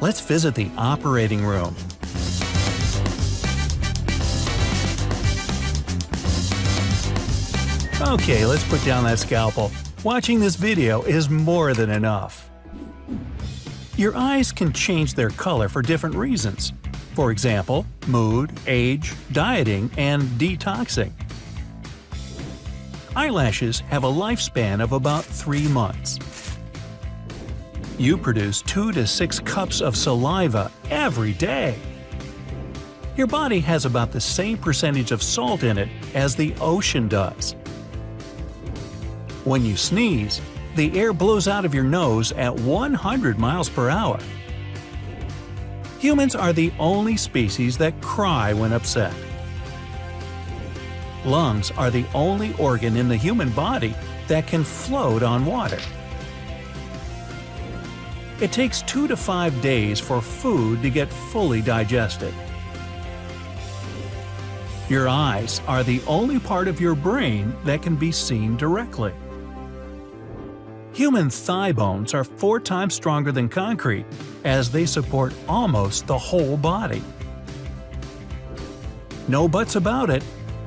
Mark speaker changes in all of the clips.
Speaker 1: Let's visit the operating room. Okay, let's put down that scalpel. Watching this video is more than enough. Your eyes can change their color for different reasons. For example, mood, age, dieting, and detoxing. Eyelashes have a lifespan of about 3 months. You produce 2 to 6 cups of saliva every day. Your body has about the same percentage of salt in it as the ocean does. When you sneeze, the air blows out of your nose at 100 miles per hour. Humans are the only species that cry when upset. Lungs are the only organ in the human body that can float on water. It takes 2 to 5 days for food to get fully digested. Your eyes are the only part of your brain that can be seen directly. Human thigh bones are 4 times stronger than concrete, as they support almost the whole body. No buts about it,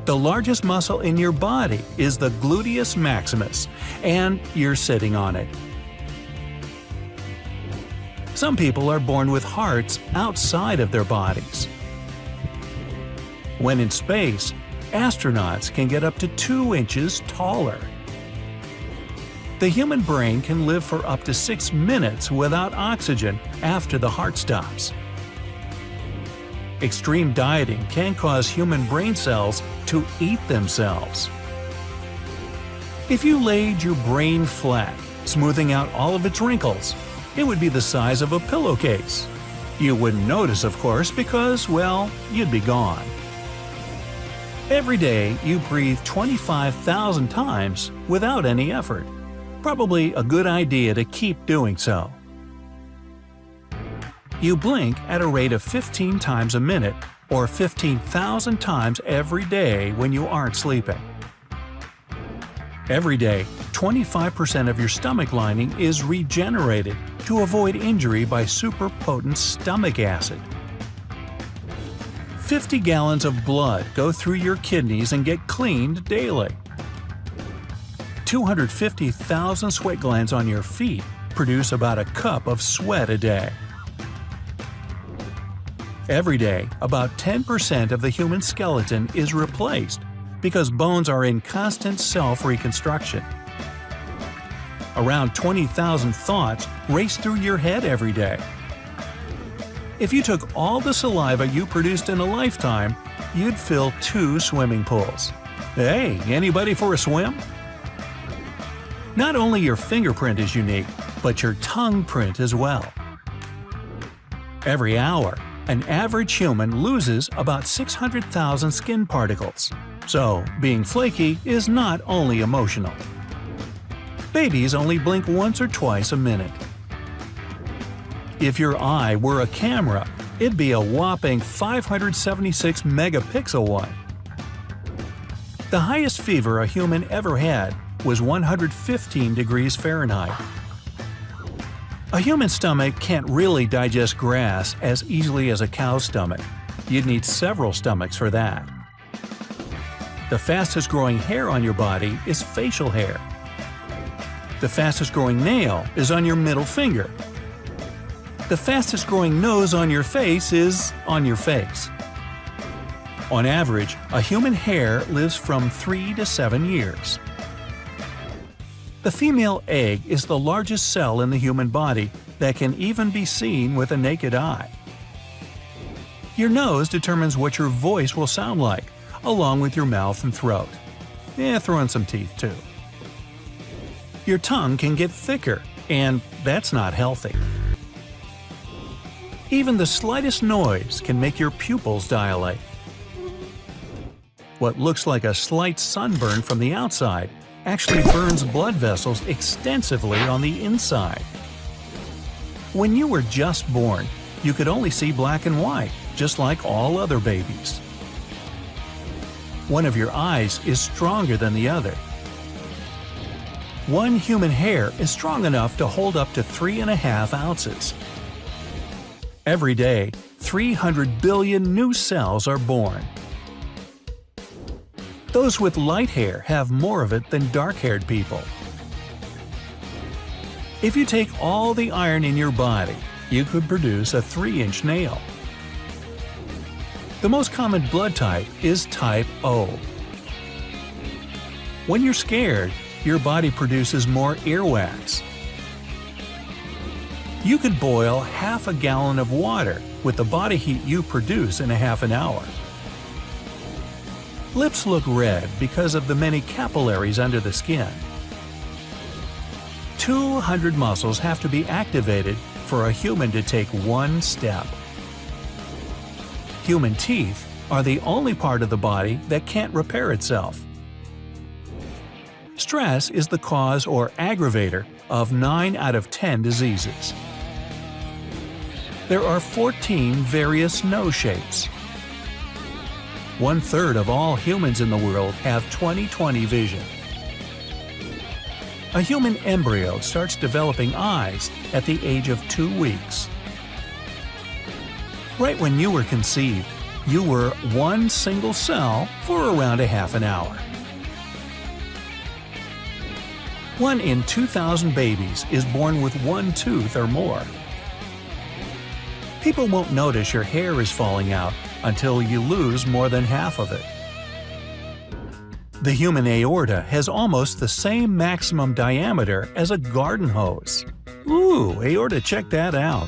Speaker 1: the largest muscle in your body is the gluteus maximus, and you're sitting on it. Some people are born with hearts outside of their bodies. When in space, astronauts can get up to 2 inches taller. The human brain can live for up to 6 minutes without oxygen after the heart stops. Extreme dieting can cause human brain cells to eat themselves. If you laid your brain flat, smoothing out all of its wrinkles, it would be the size of a pillowcase. You wouldn't notice, of course, because, well, you'd be gone. Every day, you breathe 25,000 times without any effort. Probably a good idea to keep doing so. You blink at a rate of 15 times a minute, or 15,000 times every day when you aren't sleeping. Every day, 25% of your stomach lining is regenerated to avoid injury by super potent stomach acid. 50 gallons of blood go through your kidneys and get cleaned daily. 250,000 sweat glands on your feet produce about a cup of sweat a day. Every day, about 10% of the human skeleton is replaced because bones are in constant self-reconstruction. Around 20,000 thoughts race through your head every day. If you took all the saliva you produced in a lifetime, you'd fill 2 swimming pools. Hey, anybody for a swim? Not only your fingerprint is unique, but your tongue print as well. Every hour, an average human loses about 600,000 skin particles. So, being flaky is not only emotional. Babies only blink once or twice a minute. If your eye were a camera, it'd be a whopping 576 megapixel one. The highest fever a human ever had was 115 degrees Fahrenheit. A human stomach can't really digest grass as easily as a cow's stomach. You'd need several stomachs for that. The fastest growing hair on your body is facial hair. The fastest growing nail is on your middle finger. The fastest growing nose on your face is on your face. On average, a human hair lives from 3 to 7 years. The female egg is the largest cell in the human body that can even be seen with a naked eye. Your nose determines what your voice will sound like, along with your mouth and throat. Throw in some teeth too. Your tongue can get thicker, and that's not healthy. Even the slightest noise can make your pupils dilate. What looks like a slight sunburn from the outside actually burns blood vessels extensively on the inside. When you were just born, you could only see black and white, just like all other babies. One of your eyes is stronger than the other. One human hair is strong enough to hold up to 3.5 ounces. Every day, 300 billion new cells are born. Those with light hair have more of it than dark-haired people. If you take all the iron in your body, you could produce a 3-inch nail. The most common blood type is type O. When you're scared, your body produces more earwax. You could boil half a gallon of water with the body heat you produce in a half an hour. Lips look red because of the many capillaries under the skin. 200 muscles have to be activated for a human to take one step. Human teeth are the only part of the body that can't repair itself. Stress is the cause or aggravator of 9 out of 10 diseases. There are 14 various nose shapes. 1/3 of all humans in the world have 20/20 vision. A human embryo starts developing eyes at the age of 2 weeks. Right when you were conceived, you were one single cell for around a half an hour. 1 in 2,000 babies is born with one tooth or more. People won't notice your hair is falling out until you lose more than half of it. The human aorta has almost the same maximum diameter as a garden hose. Ooh, aorta, check that out!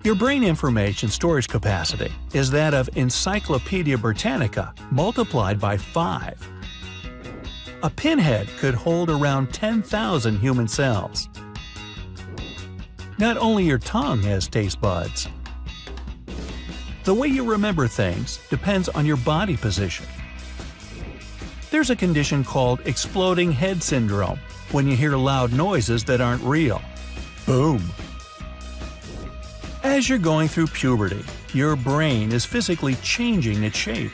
Speaker 1: Your brain information storage capacity is that of Encyclopedia Britannica multiplied by 5. A pinhead could hold around 10,000 human cells. Not only your tongue has taste buds. The way you remember things depends on your body position. There's a condition called exploding head syndrome when you hear loud noises that aren't real. Boom! As you're going through puberty, your brain is physically changing its shape.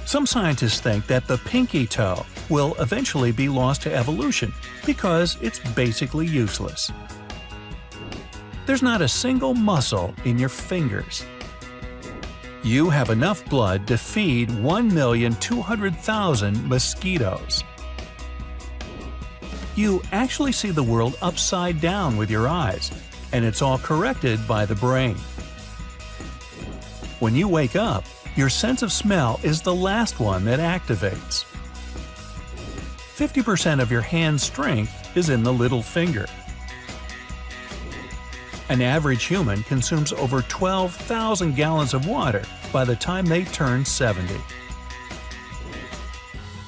Speaker 1: Some scientists think that the pinky toe will eventually be lost to evolution because it's basically useless. There's not a single muscle in your fingers. You have enough blood to feed 1,200,000 mosquitoes. You actually see the world upside down with your eyes, and it's all corrected by the brain. When you wake up, your sense of smell is the last one that activates. 50% of your hand strength is in the little finger. An average human consumes over 12,000 gallons of water by the time they turn 70.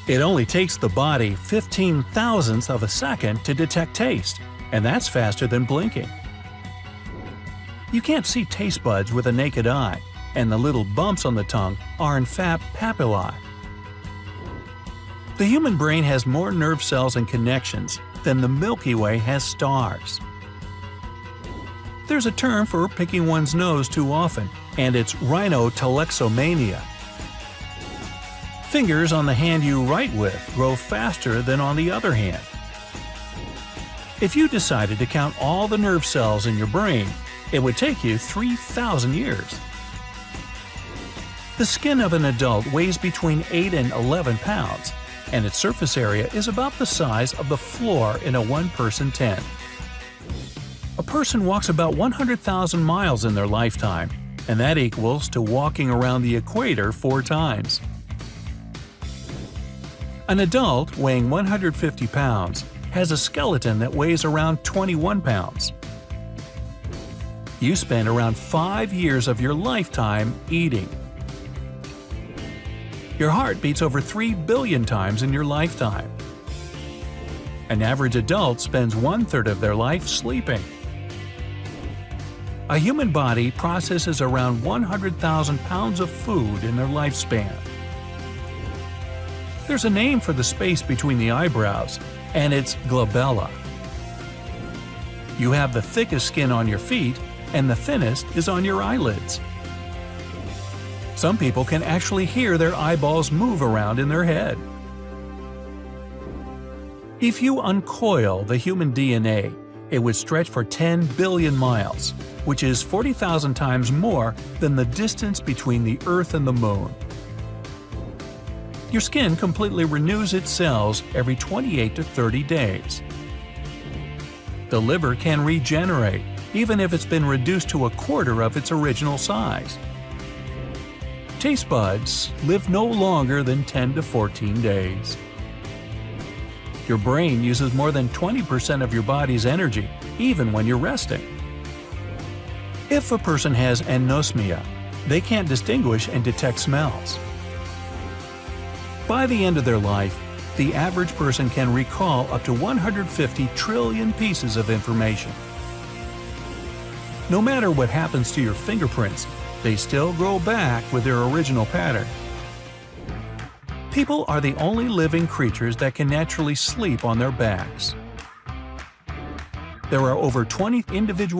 Speaker 1: It only takes the body 15 thousandths of a second to detect taste, and that's faster than blinking. You can't see taste buds with a naked eye, and the little bumps on the tongue are in fact papillae. The human brain has more nerve cells and connections than the Milky Way has stars. There's a term for picking one's nose too often, and it's rhinotelexomania. Fingers on the hand you write with grow faster than on the other hand. If you decided to count all the nerve cells in your brain, it would take you 3,000 years. The skin of an adult weighs between 8 and 11 pounds, and its surface area is about the size of the floor in a one-person tent. A person walks about 100,000 miles in their lifetime, and that equals to walking around the equator 4 times. An adult weighing 150 pounds has a skeleton that weighs around 21 pounds. You spend around 5 years of your lifetime eating. Your heart beats over 3 billion times in your lifetime. An average adult spends 1/3 of their life sleeping. A human body processes around 100,000 pounds of food in their lifespan. There's a name for the space between the eyebrows, and it's glabella. You have the thickest skin on your feet, and the thinnest is on your eyelids. Some people can actually hear their eyeballs move around in their head. If you uncoil the human DNA, it would stretch for 10 billion miles, which is 40,000 times more than the distance between the Earth and the Moon. Your skin completely renews its cells every 28 to 30 days. The liver can regenerate, even if it's been reduced to a quarter of its original size. Taste buds live no longer than 10 to 14 days. Your brain uses more than 20% of your body's energy, even when you're resting. If a person has anosmia, they can't distinguish and detect smells. By the end of their life, the average person can recall up to 150 trillion pieces of information. No matter what happens to your fingerprints, they still grow back with their original pattern. People are the only living creatures that can naturally sleep on their backs. There are over 20 individual